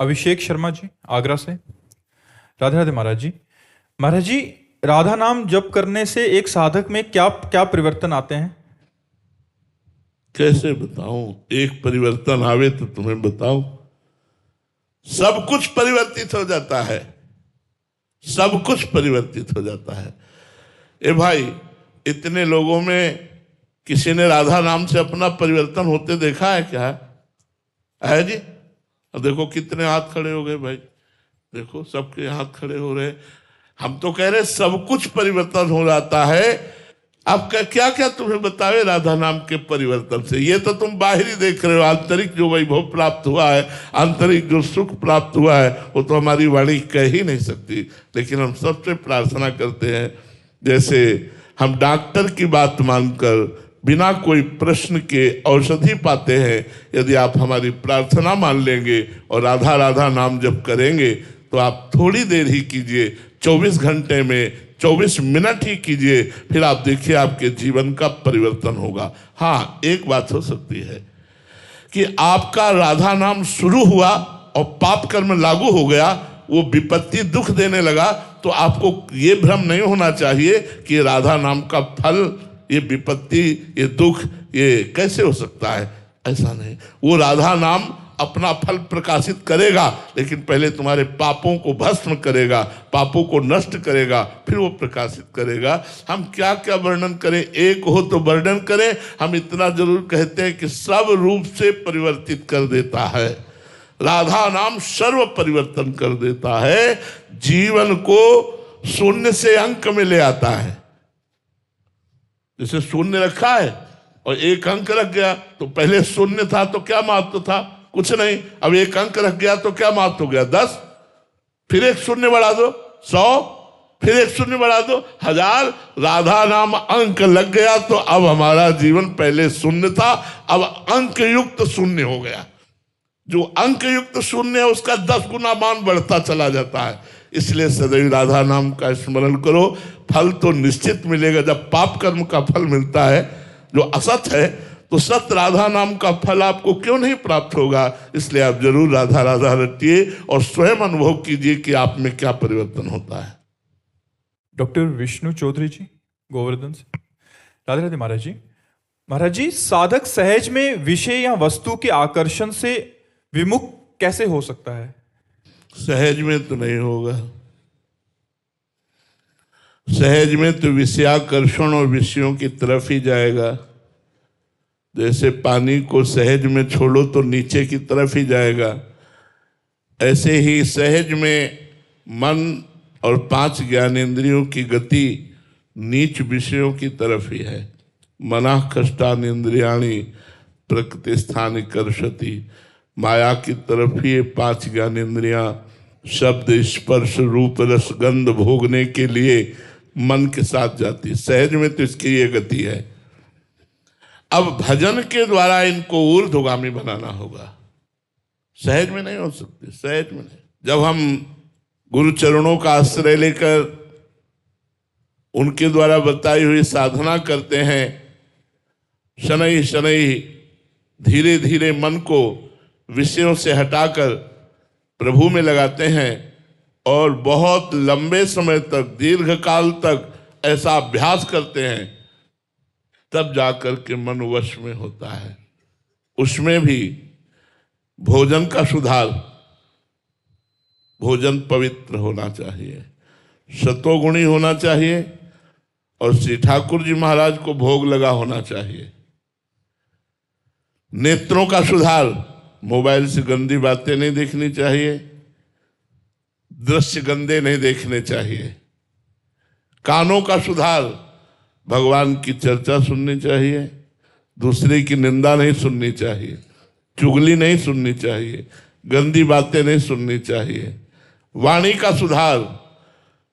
अभिषेक शर्मा जी आगरा से। राधे राधे महाराज जी। महाराज जी, राधा नाम जप करने से एक साधक में क्या क्या परिवर्तन आते हैं? कैसे बताऊं? एक परिवर्तन आवे तो तुम्हें बताऊं। सब कुछ परिवर्तित हो जाता है, सब कुछ परिवर्तित हो जाता है। ए भाई, इतने लोगों में किसी ने राधा नाम से अपना परिवर्तन होते देखा है क्या? है जी? अब देखो कितने हाथ खड़े हो गए भाई, देखो सबके हाथ खड़े हो रहे। हम तो कह रहे सब कुछ परिवर्तन हो जाता है। अब क्या क्या तुम्हें बतावे राधा नाम के परिवर्तन से? ये तो तुम बाहरी देख रहे हो, आंतरिक जो वैभव प्राप्त हुआ है, आंतरिक जो सुख प्राप्त हुआ है, वो तो हमारी वाणी कह ही नहीं सकती। लेकिन हम सबसे प्रार्थना करते हैं, जैसे हम डॉक्टर की बात मानकर बिना कोई प्रश्न के औषधि पाते हैं, यदि आप हमारी प्रार्थना मान लेंगे और राधा राधा नाम जप करेंगे तो आप थोड़ी देर ही कीजिए, 24 घंटे में 24 मिनट ही कीजिए, फिर आप देखिए आपके जीवन का परिवर्तन होगा। हाँ, एक बात हो सकती है कि आपका राधा नाम शुरू हुआ और पाप कर्म लागू हो गया, वो विपत्ति दुख देने लगा, तो आपको ये भ्रम नहीं होना चाहिए कि राधा नाम का फल, ये विपत्ति, ये दुख, ये कैसे हो सकता है। ऐसा नहीं, वो राधा नाम अपना फल प्रकाशित करेगा, लेकिन पहले तुम्हारे पापों को भस्म करेगा, पापों को नष्ट करेगा, फिर वो प्रकाशित करेगा। हम क्या क्या वर्णन करें, एक हो तो वर्णन करें। हम इतना जरूर कहते हैं कि सब रूप से परिवर्तित कर देता है। राधा नाम सर्व परिवर्तन कर देता है, जीवन को शून्य से अंक में ले आता है। जैसे शून्य रखा है और एक अंक रख गया, तो पहले शून्य था तो क्या महत्व था? कुछ नहीं। अब एक अंक रख गया तो क्या महत्व हो गया? 10। फिर एक शून्य बढ़ा दो 100, फिर एक शून्य बढ़ा दो 1000। राधा नाम अंक लग गया तो अब हमारा जीवन पहले शून्य था, अब अंक युक्त शून्य हो गया। जो अंक युक्त शून्य है उसका 10 गुना मान बढ़ता चला जाता है। इसलिए सदैव राधा नाम का स्मरण करो। फल तो निश्चित मिलेगा। जब पाप कर्म का फल मिलता है जो असत है, तो सत राधा नाम का फल आपको क्यों नहीं प्राप्त होगा? इसलिए आप जरूर राधा राधा रटिए और स्वयं अनुभव कीजिए कि आप में क्या परिवर्तन होता है। डॉक्टर विष्णु चौधरी जी गोवर्धन से। राधे राधे महाराज जी। महाराज जी, साधक सहज में विषय या वस्तु के आकर्षण से विमुख कैसे हो सकता है? सहज में तो नहीं होगा। सहज में तो विषयाकर्षण और विषयों की तरफ ही जाएगा। जैसे पानी को सहज में छोड़ो तो नीचे की तरफ ही जाएगा, ऐसे ही सहज में मन और 5 ज्ञानेंद्रियों की गति नीच विषयों की तरफ ही है। मनाः कष्टानि इंद्रियाणि प्रकृति स्थानि कर्षति। माया की तरफ ही 5 ज्ञानेंद्रियां शब्द स्पर्श रूप रस गंध भोगने के लिए मन के साथ जाती। सहज में तो इसकी ये गति है। अब भजन के द्वारा इनको ऊर्ध्वगामी बनाना होगा। सहज में नहीं हो सकती, सहज में नहीं। जब हम गुरु चरणों का आश्रय लेकर उनके द्वारा बताई हुई साधना करते हैं, शनै शनै धीरे धीरे मन को विषयों से हटाकर प्रभु में लगाते हैं और बहुत लंबे समय तक, दीर्घ काल तक ऐसा अभ्यास करते हैं, तब जाकर के मन वश में होता है। उसमें भी भोजन का सुधार, भोजन पवित्र होना चाहिए, सतोगुणी होना चाहिए और श्री ठाकुर जी महाराज को भोग लगा होना चाहिए। नेत्रों का सुधार, मोबाइल से गंदी बातें नहीं देखनी चाहिए, दृश्य गंदे नहीं देखने चाहिए। कानों का सुधार, भगवान की चर्चा सुननी चाहिए, दूसरे की निंदा नहीं सुननी चाहिए, चुगली नहीं सुननी चाहिए, गंदी बातें नहीं सुननी चाहिए। वाणी का सुधार,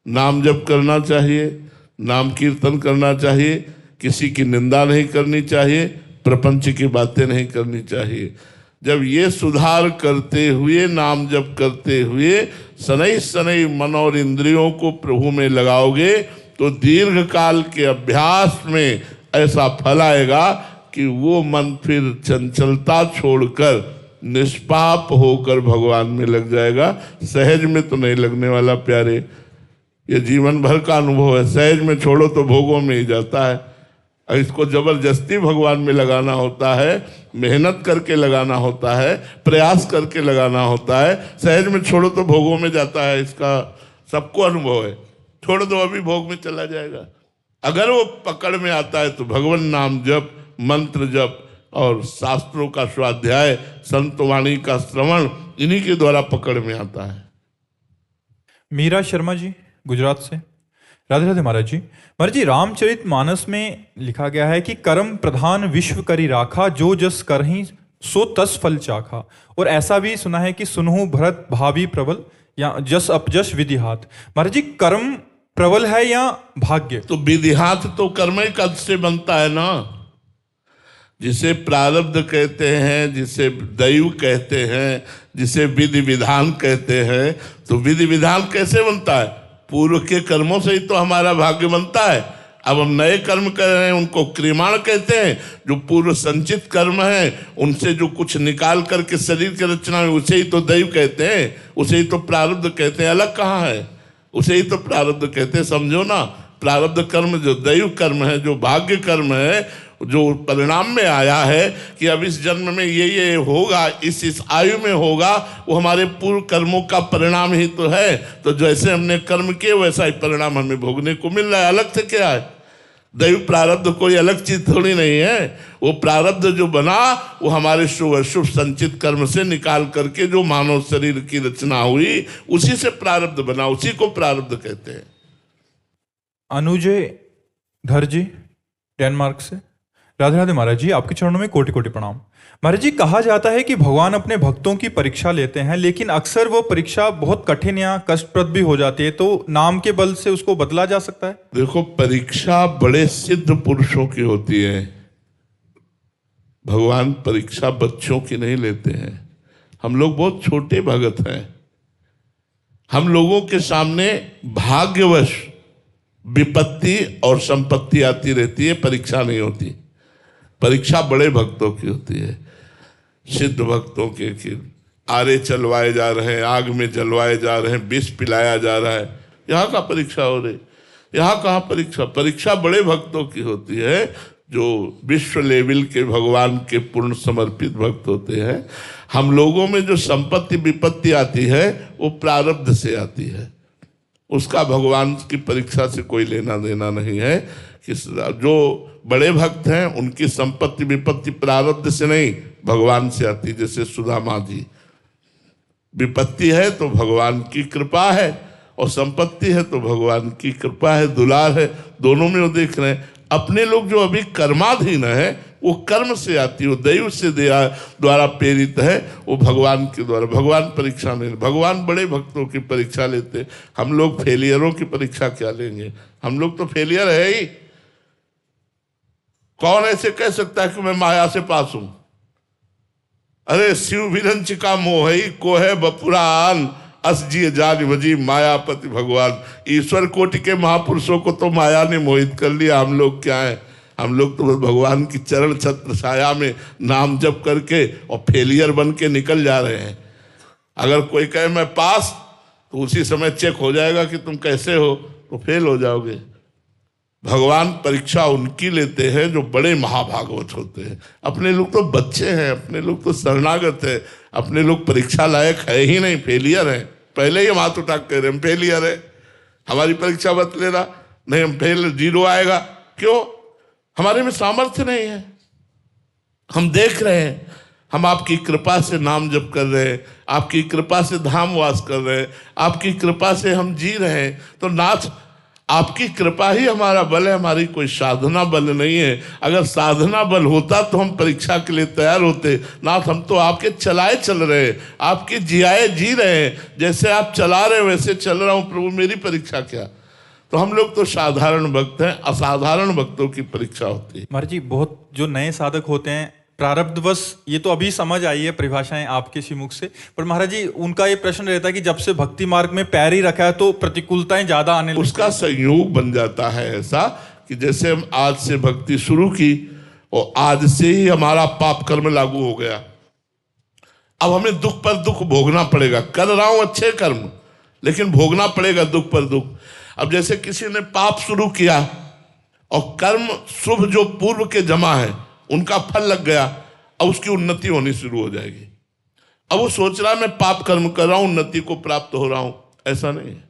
नाम जप करना चाहिए, नाम कीर्तन करना चाहिए, किसी की निंदा नहीं करनी चाहिए, प्रपंच की बातें नहीं करनी चाहिए। जब ये सुधार करते हुए, नाम जप करते हुए शनै शनै मन और इंद्रियों को प्रभु में लगाओगे तो दीर्घ काल के अभ्यास में ऐसा फल आएगा कि वो मन फिर चंचलता छोड़कर निष्पाप होकर भगवान में लग जाएगा। सहज में तो नहीं लगने वाला प्यारे, ये जीवन भर का अनुभव है। सहज में छोड़ो तो भोगों में ही जाता है, और इसको जबरदस्ती भगवान में लगाना होता है, मेहनत करके लगाना होता है, प्रयास करके लगाना होता है। सहज में छोड़ो तो भोगों में जाता है, इसका सबको अनुभव है। छोड़ दो अभी भोग में चला जाएगा। अगर वो पकड़ में आता है तो भगवान नाम जप, मंत्र जप और शास्त्रों का स्वाध्याय, संत वाणी का श्रवण, इन्हीं के द्वारा पकड़ में आता है। मीरा शर्मा जी गुजरात से। राधे राधे महाराज जी। महाराज जी, रामचरित मानस में लिखा गया है कि कर्म प्रधान विश्व करी राखा, जो जस करहीं सो तस फल चाखा। और ऐसा भी सुना है कि सुनहु भरत भावी प्रबल, या जस अपजस विधि हाथ। महाराज जी, कर्म प्रबल है या भाग्य? तो विधि हाथ तो कर्म ही कद से बनता है ना, जिसे प्रारब्ध कहते हैं, जिसे दैव कहते हैं, जिसे विधि विधान कहते हैं। तो विधि विधान कैसे बनता है? पूर्व के कर्मों से ही तो हमारा भाग्य बनता है। अब हम नए कर्म कर रहे हैं, उनको क्रिमाण कहते हैं। जो पूर्व संचित कर्म है, उनसे जो कुछ निकाल करके शरीर की रचना है, उसे ही तो दैव कहते हैं, उसे ही तो प्रारब्ध कहते हैं। अलग कहाँ है? उसे ही तो प्रारब्ध कहते हैं। समझो ना, प्रारब्ध कर्म जो दैव कर्म है, जो भाग्य कर्म है, जो परिणाम में आया है कि अब इस जन्म में ये होगा, इस आयु में होगा, वो हमारे पूर्व कर्मों का परिणाम ही तो है। तो जैसे हमने कर्म किए वैसा ही परिणाम हमें भोगने को मिल रहा है। अलग से क्या है? दैव प्रारब्ध कोई अलग चीज थोड़ी नहीं है। वो प्रारब्ध जो बना वो हमारे शुभ अशुभ संचित कर्म से निकाल करके जो मानव शरीर की रचना हुई, उसी से प्रारब्ध बना, उसी को प्रारब्ध कहते हैं। अनुजय धर जी डेनमार्क से। राधे राधे महाराज जी, आपके चरणों में कोटि कोटि प्रणाम। महाराज जी, कहा जाता है कि भगवान अपने भक्तों की परीक्षा लेते हैं, लेकिन अक्सर वो परीक्षा बहुत कठिन या कष्टप्रद भी हो जाती है, तो नाम के बल से उसको बदला जा सकता है? देखो, परीक्षा बड़े सिद्ध पुरुषों की होती है। भगवान परीक्षा बच्चों की नहीं लेते हैं। हम लोग बहुत छोटे भगत हैं। हम लोगों के सामने भाग्यवश विपत्ति और संपत्ति आती रहती है, परीक्षा नहीं होती। परीक्षा बड़े भक्तों की होती है, सिद्ध भक्तों के कि आरे चलवाए जा रहे हैं, आग में जलवाए जा रहे हैं, विष पिलाया जा रहा है। यहाँ का परीक्षा हो रही, यहाँ कहाँ परीक्षा? परीक्षा बड़े भक्तों की होती है, जो विश्व लेवल के भगवान के पूर्ण समर्पित भक्त होते हैं। हम लोगों में जो संपत्ति विपत्ति आती है वो प्रारब्ध से आती है, उसका भगवान की परीक्षा से कोई लेना देना नहीं है। कि जो बड़े भक्त हैं उनकी संपत्ति विपत्ति प्रारब्ध से नहीं, भगवान से आती। जैसे सुदामा जी, विपत्ति है तो भगवान की कृपा है, और संपत्ति है तो भगवान की कृपा है, दुलार है। दोनों में वो देख रहे हैं। अपने लोग जो अभी कर्माधीन है वो कर्म से आती है, वो दैव से द्वारा प्रेरित है, वो भगवान के द्वारा। भगवान परीक्षा नहीं, भगवान बड़े भक्तों की परीक्षा लेते। हम लोग फेलियरों की परीक्षा क्या लेंगे? हम लोग तो फेलियर है ही। कौन ऐसे कह सकता है कि मैं माया से पास हूं? अरे शिव विरंच का मोह ही को है बपुरान, अस जी जान भजी मायापति भगवान। ईश्वर कोटि के महापुरुषों को तो माया ने मोहित कर लिया। हम लोग क्या है? हम लोग तो बस भगवान की चरण छत्र छाया में नाम जप करके और फेलियर बन के निकल जा रहे हैं। अगर कोई कहे मैं पास, तो उसी समय चेक हो जाएगा कि तुम कैसे हो, तो फेल हो जाओगे। भगवान परीक्षा उनकी लेते हैं जो बड़े महाभागवत होते हैं। अपने लोग तो बच्चे हैं, अपने लोग तो शरणागत है, अपने लोग परीक्षा लायक है ही नहीं, फेलियर है। पहले ही हम हाथ उठा कह रहे हम फेलियर है, हमारी परीक्षा मत लेना। नहीं, हम फेल, जीरो आएगा। क्यों? हमारे में सामर्थ्य नहीं है। हम देख रहे हैं, हम आपकी कृपा से नाम जप कर रहे हैं, आपकी कृपा से धाम वास कर रहे हैं, आपकी कृपा से हम जी रहे हैं। तो नाथ, आपकी कृपा ही हमारा बल है, हमारी कोई साधना बल नहीं है। अगर साधना बल होता तो हम परीक्षा के लिए तैयार होते। नाथ, हम तो आपके चलाए चल रहे हैं, आपकी जियाए जी रहे हैं। जैसे आप चला रहे वैसे चल रहा हूँ प्रभु, मेरी परीक्षा क्या? तो हम लोग तो साधारण भक्त हैं, असाधारण भक्तों की परीक्षा होती है। महाराज जी, बहुत जो नए साधक होते हैं प्रारब्धवश, ये तो अभी समझ आई है परिभाषाएं आपके श्रीमुख से, पर महाराज जी उनका ये प्रश्न रहता है कि जब से भक्ति मार्ग में पैर ही रखा है तो प्रतिकूलताएं ज्यादा आने लगती हैं। उसका संयोग बन जाता है ऐसा कि जैसे हम आज से भक्ति शुरू की और आज से ही हमारा पाप कर्म लागू हो गया। अब हमें दुख पर दुख भोगना पड़ेगा। कर रहा हूं अच्छे कर्म, लेकिन भोगना पड़ेगा दुख पर दुख। अब जैसे किसी ने पाप शुरू किया और कर्म शुभ जो पूर्व के जमा है उनका फल लग गया, अब उसकी उन्नति होनी शुरू हो जाएगी। अब वो सोच रहा है मैं पाप कर्म कर रहा हूं, उन्नति को प्राप्त हो रहा हूं। ऐसा नहीं है।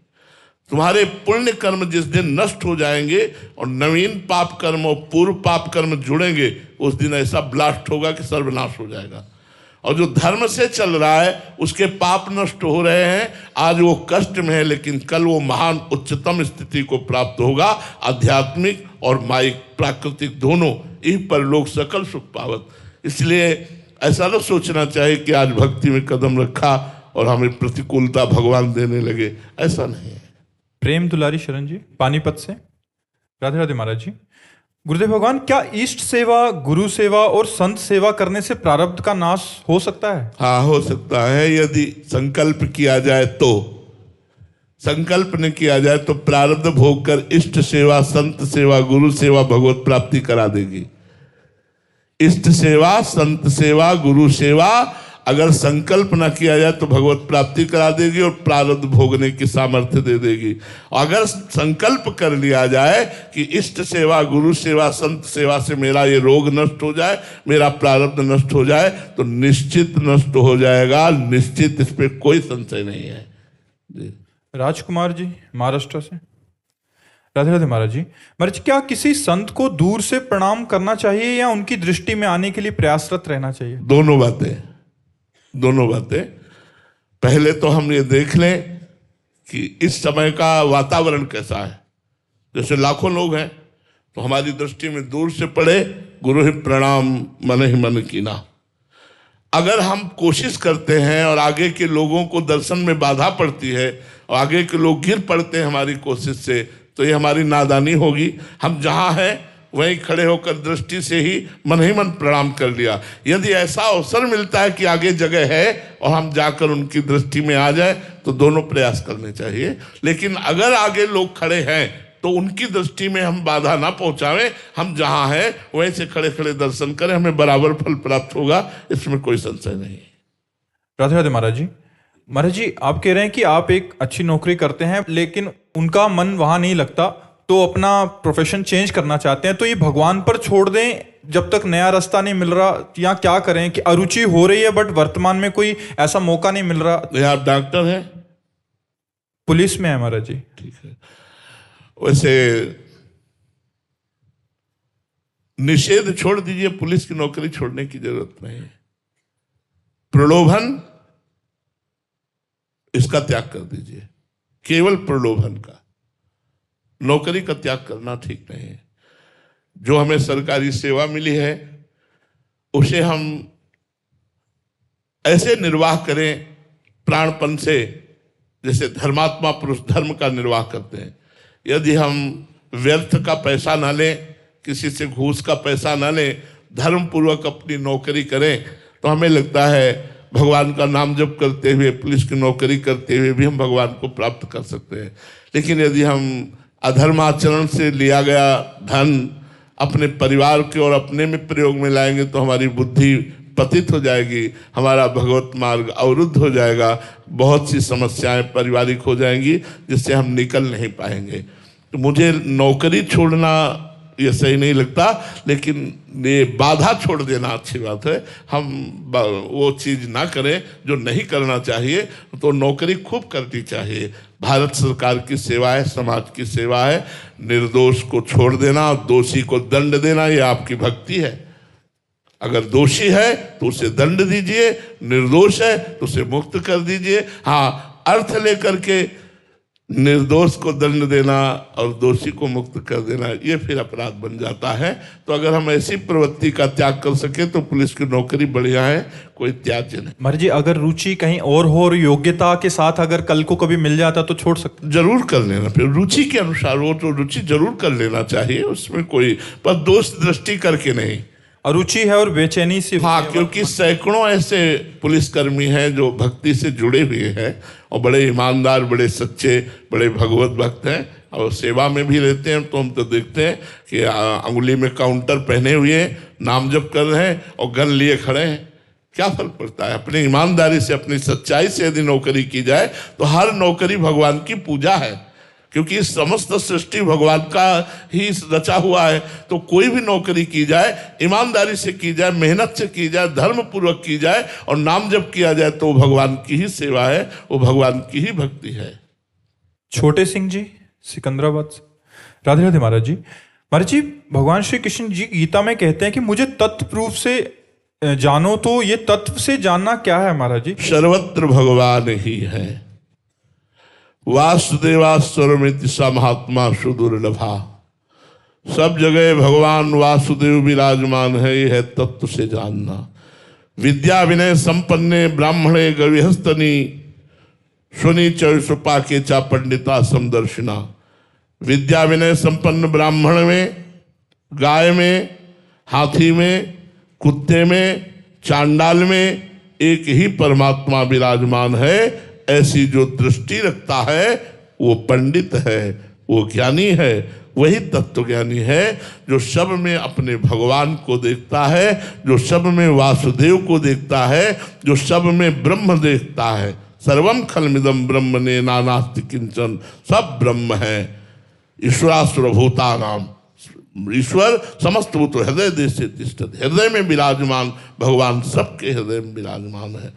तुम्हारे पुण्य कर्म जिस दिन नष्ट हो जाएंगे और नवीन पाप कर्म और पूर्व पाप कर्म जुड़ेंगे, उस दिन ऐसा ब्लास्ट होगा कि सर्वनाश हो जाएगा। और जो धर्म से चल रहा है उसके पाप नष्ट हो रहे हैं। आज वो कष्ट में है, लेकिन कल वो महान उच्चतम स्थिति को प्राप्त होगा। आध्यात्मिक और माइक प्राकृतिक दोनों, इह पर लोग सकल सुख पावत। इसलिए ऐसा न सोचना चाहिए कि आज भक्ति में कदम रखा और हमें प्रतिकूलता भगवान देने लगे, ऐसा नहीं है। प्रेम दुलारी शरण जी पानीपत से। राधे राधे महाराज जी। गुरुदेव भगवान, क्या इष्ट सेवा, गुरु सेवा और संत सेवा करने से प्रारब्ध का नाश हो सकता है? हाँ, हो सकता है, यदि संकल्प किया जाए तो। संकल्प न किया जाए तो प्रारब्ध भोग कर इष्ट सेवा, संत सेवा, गुरु सेवा भगवत प्राप्ति करा देगी। इष्ट सेवा, संत सेवा, गुरु सेवा अगर संकल्प न किया जाए तो भगवत प्राप्ति करा देगी और प्रारब्ध भोगने की सामर्थ्य दे देगी। अगर संकल्प कर लिया जाए कि इष्ट सेवा, गुरु सेवा, संत सेवा से मेरा ये रोग नष्ट हो जाए, मेरा प्रारब्ध नष्ट हो जाए, तो निश्चित नष्ट हो जाएगा, निश्चित, इस पे कोई संशय नहीं है जी। राजकुमार जी महाराष्ट्र से। राधे राधे महाराज जी। महाराज जी, क्या किसी संत को दूर से प्रणाम करना चाहिए या उनकी दृष्टि में आने के लिए प्रयासरत रहना चाहिए? दोनों बातें। पहले तो हम ये देख लें कि इस समय का वातावरण कैसा है। जैसे लाखों लोग हैं तो हमारी दृष्टि में दूर से पड़े, गुरु ही प्रणाम मन ही मन कीना। अगर हम कोशिश करते हैं और आगे के लोगों को दर्शन में बाधा पड़ती है और आगे के लोग गिर पड़ते हैं हमारी कोशिश से, तो ये हमारी नादानी होगी। हम जहाँ हैं वहीं खड़े होकर दृष्टि से ही मन प्रणाम कर लिया। यदि ऐसा अवसर मिलता है कि आगे जगह है और हम जाकर उनकी दृष्टि में आ जाए, तो दोनों प्रयास करने चाहिए। लेकिन अगर आगे लोग खड़े हैं तो उनकी दृष्टि में हम बाधा ना पहुंचावें, हम जहां हैं वहीं से खड़े खड़े दर्शन करें, हमें बराबर फल प्राप्त होगा, इसमें कोई संशय नहीं। राधे राधे महाराज जी। महाराज जी, आप कह रहे हैं कि आप एक अच्छी नौकरी करते हैं लेकिन उनका मन वहां नहीं लगता, तो अपना प्रोफेशन चेंज करना चाहते हैं, तो ये भगवान पर छोड़ दें जब तक नया रास्ता नहीं मिल रहा, या क्या करें कि अरुचि हो रही है बट वर्तमान में कोई ऐसा मौका नहीं मिल रहा? तो आप डॉक्टर हैं? पुलिस में है महाराज जी। ठीक है। वैसे निषेध छोड़ दीजिए, पुलिस की नौकरी छोड़ने की जरूरत नहीं है। प्रलोभन, इसका त्याग कर दीजिए, केवल प्रलोभन का। नौकरी का त्याग करना ठीक नहीं है। जो हमें सरकारी सेवा मिली है उसे हम ऐसे निर्वाह करें प्राणपन से जैसे धर्मात्मा पुरुष धर्म का निर्वाह करते हैं। यदि हम व्यर्थ का पैसा ना लें, किसी से घूस का पैसा ना लें, धर्म पूर्वक अपनी नौकरी करें, तो हमें लगता है भगवान का नाम जप करते हुए, पुलिस की नौकरी करते हुए भी हम भगवान को प्राप्त कर सकते हैं। लेकिन यदि हम अधर्माचरण से लिया गया धन अपने परिवार के और अपने में प्रयोग में लाएंगे तो हमारी बुद्धि पतित हो जाएगी, हमारा भगवत मार्ग अवरुद्ध हो जाएगा, बहुत सी समस्याएं पारिवारिक हो जाएंगी जिससे हम निकल नहीं पाएंगे। तो मुझे नौकरी छोड़ना ये सही नहीं लगता, लेकिन ये बाधा छोड़ देना अच्छी बात है। हम वो चीज़ ना करें जो नहीं करना चाहिए, तो नौकरी खूब करनी चाहिए। भारत सरकार की सेवा है, समाज की सेवा है। निर्दोष को छोड़ देना, दोषी को दंड देना, ये आपकी भक्ति है। अगर दोषी है तो उसे दंड दीजिए, निर्दोष है तो उसे मुक्त कर दीजिए। हाँ, अर्थ लेकर के निर्दोष को दंड देना और दोषी को मुक्त कर देना, ये फिर अपराध बन जाता है। तो अगर हम ऐसी प्रवृत्ति का त्याग कर सके तो पुलिस की नौकरी बढ़िया है, कोई त्याज्य नहीं। महाराज जी, अगर रुचि कहीं और हो और योग्यता के साथ अगर कल को कभी मिल जाता तो छोड़ सकते? जरूर कर लेना, फिर रुचि के अनुसार वो तो रुचि जरूर कर लेना चाहिए, उसमें कोई, पर दोष दृष्टि करके नहीं। अरुचि है और बेचैनी से। हाँ, क्योंकि सैकड़ों ऐसे पुलिसकर्मी हैं जो भक्ति से जुड़े हुए हैं और बड़े ईमानदार, बड़े सच्चे, बड़े भगवत भक्त हैं और सेवा में भी रहते हैं। तो हम तो देखते हैं कि अंगुली में काउंटर पहने हुए नाम जप कर रहे हैं और गन लिए खड़े हैं। क्या फर्क पड़ता है? अपनी ईमानदारी से, अपनी सच्चाई से यदि नौकरी की जाए तो हर नौकरी भगवान की पूजा है, क्योंकि समस्त सृष्टि भगवान का ही रचा हुआ है। तो कोई भी नौकरी की जाए ईमानदारी से की जाए, मेहनत से की जाए, धर्म पूर्वक की जाए और नाम जप किया जाए तो वो भगवान की ही सेवा है, वो भगवान की ही भक्ति है। छोटे सिंह जी सिकंदराबाद से। राधे राधे महाराज जी। महाराज जी, भगवान श्री कृष्ण जी गीता में कहते हैं कि मुझे तत्व रूप से जानो, तो ये तत्व से जानना क्या है महाराज जी? सर्वत्र भगवान ही है। वासुदेवास्वरमिति स महात्मा सुदुर्लभा। सब जगह भगवान वासुदेव विराजमान है, यह है तत्व से जानना। विद्या विनय संपन्ने ब्राह्मणे गविहस्तनी सुनी चौसुपा के चा पंडिता समदर्शिना। विद्या विनय संपन्न ब्राह्मण में, गाय में, हाथी में, कुत्ते में, चांडाल में एक ही परमात्मा विराजमान है। ऐसी जो दृष्टि रखता है वो पंडित है, वो ज्ञानी है। वही तत्वज्ञानी है जो सब में अपने भगवान को देखता है, जो सब में वासुदेव को देखता है, जो सब में ब्रह्म देखता है। सर्वम खलमिदम ब्रह्म ने नानास्ति किंचन, सब ब्रह्म है। ईश्वरासुर भूतानाम, ईश्वर समस्त भूत हृदय देश से तिष्ठति। हृदय में विराजमान भगवान सबके हृदय में विराजमान है।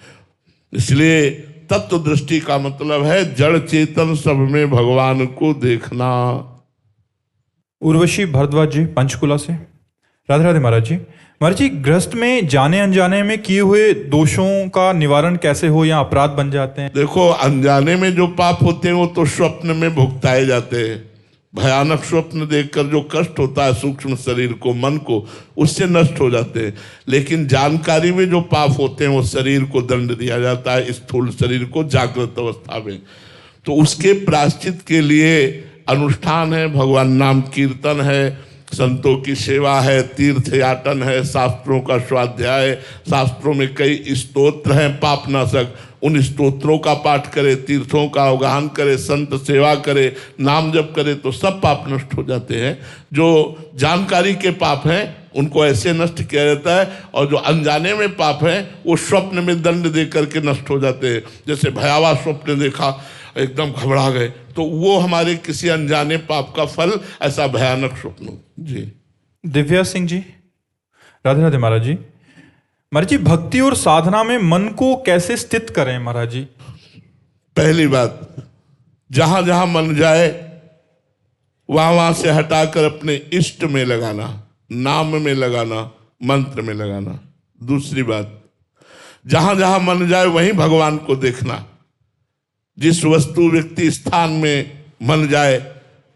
इसलिए तत्व दृष्टि का मतलब है जड़ चेतन सब में भगवान को देखना। उर्वशी भरद्वाज जी पंचकुला से। राधे राधे महाराज जी। महाराज जी, गृहस्थ में जाने अनजाने में किए हुए दोषों का निवारण कैसे हो या अपराध बन जाते हैं? देखो, अनजाने में जो पाप होते हैं वो तो स्वप्न में भुगताए जाते हैं। भयानक स्वप्न देखकर जो कष्ट होता है सूक्ष्म शरीर को, मन को, उससे नष्ट हो जाते हैं। लेकिन जानकारी में जो पाप होते हैं वो शरीर को दंड दिया जाता है, स्थूल शरीर को, जागृत अवस्था में। तो उसके प्रायश्चित के लिए अनुष्ठान है, भगवान नाम कीर्तन है, संतों की सेवा है, तीर्थ याटन है, शास्त्रों का स्वाध्याय। शास्त्रों में कई स्तोत्र हैं पापनाशक, उन स्तोत्रों का पाठ करे, तीर्थों का अवगाहन करे, संत सेवा करे, नाम जप करे तो सब पाप नष्ट हो जाते हैं। जो जानकारी के पाप हैं उनको ऐसे नष्ट किया जाता है, और जो अनजाने में पाप हैं वो स्वप्न में दंड दे करके नष्ट हो जाते हैं। जैसे भयावह स्वप्न देखा, एकदम घबरा गए, तो वो हमारे किसी अनजाने पाप का फल, ऐसा भयानक स्वप्न। जी दिव्या सिंह जी। राधे राधे महाराज जी। महाराज जी, भक्ति और साधना में मन को कैसे स्थित करें महाराज जी? पहली बात, जहां जहां मन जाए वहां वहां से हटाकर अपने इष्ट में लगाना, नाम में लगाना, मंत्र में लगाना। दूसरी बात, जहां जहां मन जाए वहीं भगवान को देखना। जिस वस्तु व्यक्ति स्थान में मन जाए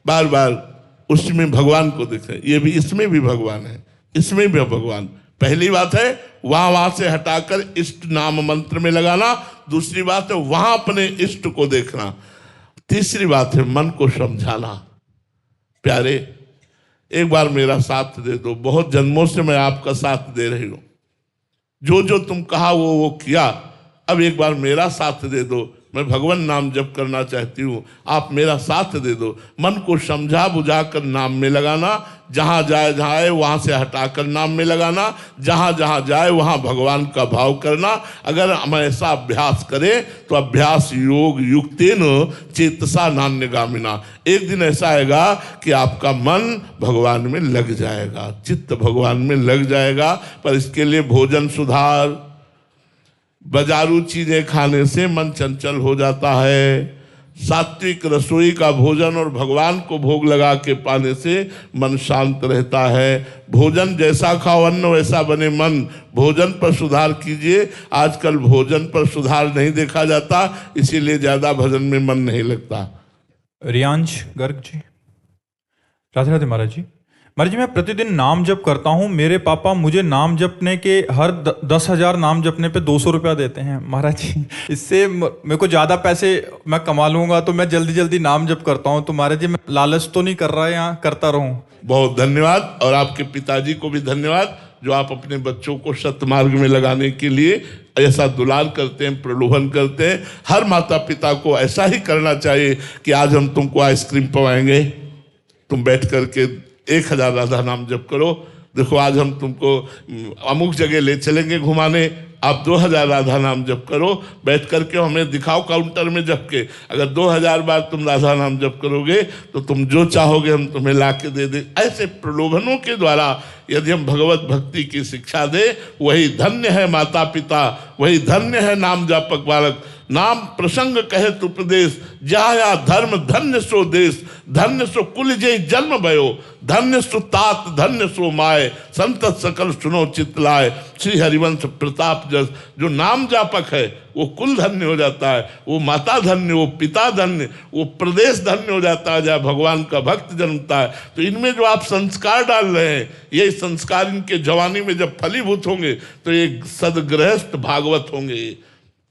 बार बार उसमें भगवान को देखें। ये भी, इसमें भी भगवान है, इसमें भी भगवान। पहली बात है वहां वहां से हटाकर इष्ट नाम मंत्र में लगाना। दूसरी बात है वहां अपने इष्ट को देखना। तीसरी बात है मन को समझाना। प्यारे, एक बार मेरा साथ दे दो, बहुत जन्मों से मैं आपका साथ दे रही हूं, जो जो तुम कहा वो किया, अब एक बार मेरा साथ दे दो, मैं भगवान नाम जप करना चाहती हूँ, आप मेरा साथ दे दो। मन को समझा बुझा कर नाम में लगाना, जहाँ जाए वहाँ से हटाकर नाम में लगाना, जहाँ जहाँ जाए वहाँ भगवान का भाव करना। अगर हम ऐसा अभ्यास करें तो अभ्यास योग युक्तेन चेतसा नान्यगामिना, एक दिन ऐसा आएगा कि आपका मन भगवान में लग जाएगा, चित्त भगवान में लग जाएगा। पर इसके लिए भोजन सुधार, बाजारू चीजें खाने से मन चंचल हो जाता है। सात्विक रसोई का भोजन और भगवान को भोग लगा के पाने से मन शांत रहता है। भोजन जैसा खाओ अन्न वैसा बने मन, भोजन पर सुधार कीजिए। आजकल भोजन पर सुधार नहीं देखा जाता, इसीलिए ज्यादा भजन में मन नहीं लगता। रियांश गर्ग जी। राधे राधे महाराज जी। महाराज जी, मैं प्रतिदिन नाम जप करता हूँ। मेरे पापा मुझे नाम जपने के हर 10,000 नाम जपने पे 200 रुपया देते हैं महाराज जी। इससे मेरे को ज़्यादा पैसे मैं कमा लूँगा तो मैं जल्दी जल्दी नाम जप करता हूँ। तो महाराज जी, मैं लालच तो नहीं कर रहा या करता रहूँ? बहुत धन्यवाद। और आपके पिताजी को भी धन्यवाद जो आप अपने बच्चों को सत्मार्ग में लगाने के लिए ऐसा दुलार करते हैं, प्रलोभन करते हैं। हर माता पिता को ऐसा ही करना चाहिए कि आज हम तुमको आइसक्रीम पवाएंगे, तुम बैठ करके 1000 राधा नाम जप करो, देखो आज हम तुमको अमुक जगह ले चलेंगे घुमाने, आप 2000 राधा नाम जप करो, बैठ करके हमें दिखाओ काउंटर में जप के। अगर 2000 बार तुम राधा नाम जप करोगे तो तुम जो चाहोगे हम तुम्हें ला के दे दें। ऐसे प्रलोभनों के द्वारा यदि हम भगवत भक्ति की शिक्षा दे, वही धन्य है माता पिता, वही धन्य है नाम जापक बालक। नाम प्रसंग कहत उपदेश, जहाँ धर्म धन्य सो देश, धन्य सो कुल जय जन्म भयो, धन्य सो तात धन्य सो माय, संतत सकल सुनो चितलाय। श्री हरिवंश प्रताप जस जो नाम जापक है वो कुल धन्य हो जाता है, वो माता धन्य, वो पिता धन्य, वो प्रदेश धन्य हो जाता है जहाँ भगवान का भक्त जन्मता है। तो इनमें जो आप संस्कार डाल रहे हैं, ये संस्कार इनके जवानी में जब फलीभूत होंगे तो ये सदगृहस्थ भागवत होंगे,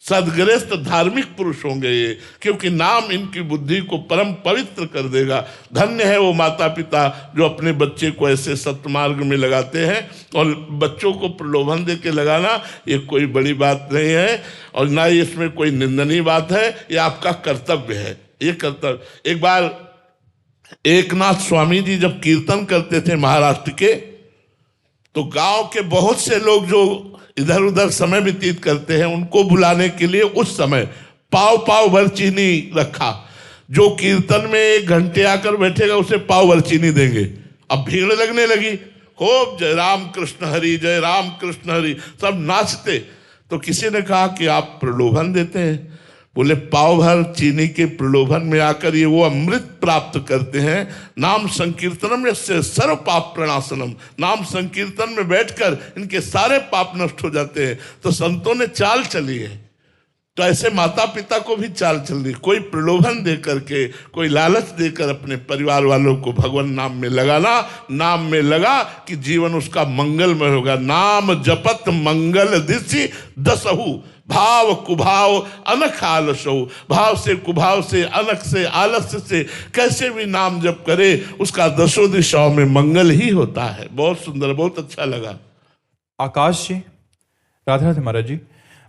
सदगृहस्थ धार्मिक पुरुष होंगे ये, क्योंकि नाम इनकी बुद्धि को परम पवित्र कर देगा। धन्य है वो माता पिता जो अपने बच्चे को ऐसे सत्मार्ग में लगाते हैं। और बच्चों को प्रलोभन दे के लगाना ये कोई बड़ी बात नहीं है, और ना ही इसमें कोई निंदनीय बात है, ये आपका कर्तव्य है, ये कर्तव्य। एक बार एकनाथ स्वामी जी जब कीर्तन करते थे महाराष्ट्र के, तो गांव के बहुत से लोग जो इधर उधर समय व्यतीत करते हैं उनको बुलाने के लिए उस समय पाव पाव भर चीनी रखा। जो कीर्तन में 1 घंटे आकर बैठेगा उसे पाव भर चीनी देंगे। अब भीड़ लगने लगी, खूब जय राम कृष्ण हरि, जय राम कृष्ण हरि, सब नाचते। तो किसी ने कहा कि आप प्रलोभन देते हैं। बोले पाव भर चीनी के प्रलोभन में आकर ये वो अमृत प्राप्त करते हैं। नाम संकीर्तनम से सर्व पाप प्रणाशनम, नाम संकीर्तन में बैठकर इनके सारे पाप नष्ट हो जाते हैं। तो संतों ने चाल चली है, तो ऐसे माता पिता को भी चाल चलनी, कोई प्रलोभन दे करके, कोई लालच देकर अपने परिवार वालों को भगवान नाम में लगाना। नाम में लगा कि जीवन उसका मंगलमय होगा। नाम जपत मंगल दिशि दसहु, भाव कुभाव अनख आलसहु, भाव से कुभाव से अनख से आलस्य से कैसे भी नाम जप करे उसका 10 दिशाओं में मंगल ही होता है। बहुत सुंदर, बहुत अच्छा लगा। आकाश जी, राधे राधे महाराज जी।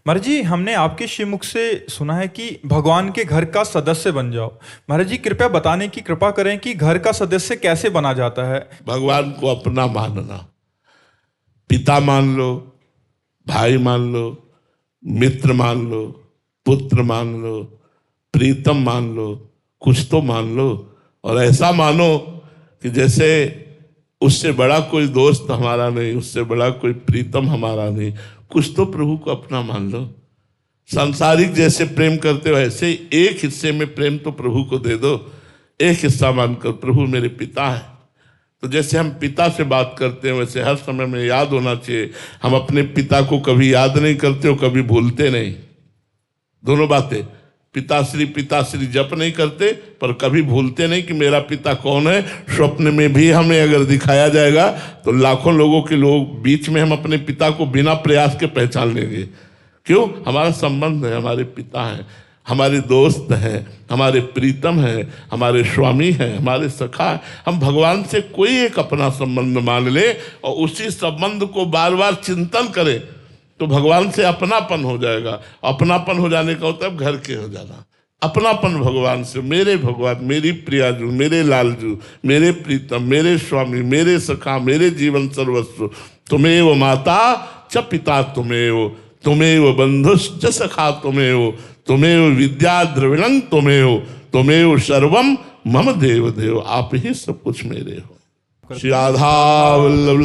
महाराज जी, हमने आपके श्रीमुख से सुना है कि भगवान के घर का सदस्य बन जाओ। महाराज जी कृपया बताने की कृपा करें कि घर का सदस्य कैसे बना जाता है। भगवान को अपना मानना, पिता मान लो, भाई मान लो, मित्र मान लो, पुत्र मान लो, प्रीतम मान लो, कुछ तो मान लो। और ऐसा मानो कि जैसे उससे बड़ा कोई दोस्त हमारा नहीं, उससे बड़ा कोई प्रीतम हमारा नहीं, कुछ तो प्रभु को अपना मान लो। सांसारिक जैसे प्रेम करते हो ऐसे एक हिस्से में प्रेम तो प्रभु को दे दो। एक हिस्सा मानकर प्रभु मेरे पिता है, तो जैसे हम पिता से बात करते हैं वैसे हर समय में याद होना चाहिए। हम अपने पिता को कभी याद नहीं करते हो, कभी भूलते नहीं। दोनों बातें, पिताश्री जप नहीं करते पर कभी भूलते नहीं कि मेरा पिता कौन है। स्वप्न में भी हमें अगर दिखाया जाएगा तो लाखों लोगों के लोग बीच में हम अपने पिता को बिना प्रयास के पहचान लेंगे। क्यों? हमारा संबंध है, हमारे पिता हैं, हमारे दोस्त हैं, हमारे प्रीतम हैं, हमारे स्वामी हैं, हमारे सखा हैं। हम भगवान से कोई एक अपना संबंध मान ले और उसी संबंध को बार बार चिंतन करें तो भगवान से अपनापन हो जाएगा। अपनापन हो जाने का मतलब घर के हो जाना। अपनापन भगवान से, मेरे भगवान, मेरी प्रियाजू, मेरे लालजू, मेरे प्रीतम, मेरे स्वामी, मेरे सखा, मेरे जीवन सर्वस्व। तुमेव माता च पिता तुमेव, तुमेव बंधुश्च सखा तुमेव, तुमेव विद्या द्रविणं तुमेव, तुमेव सर्वम मम देव देव। आप ही सब कुछ मेरे हो। श्री राधा वल्लभ।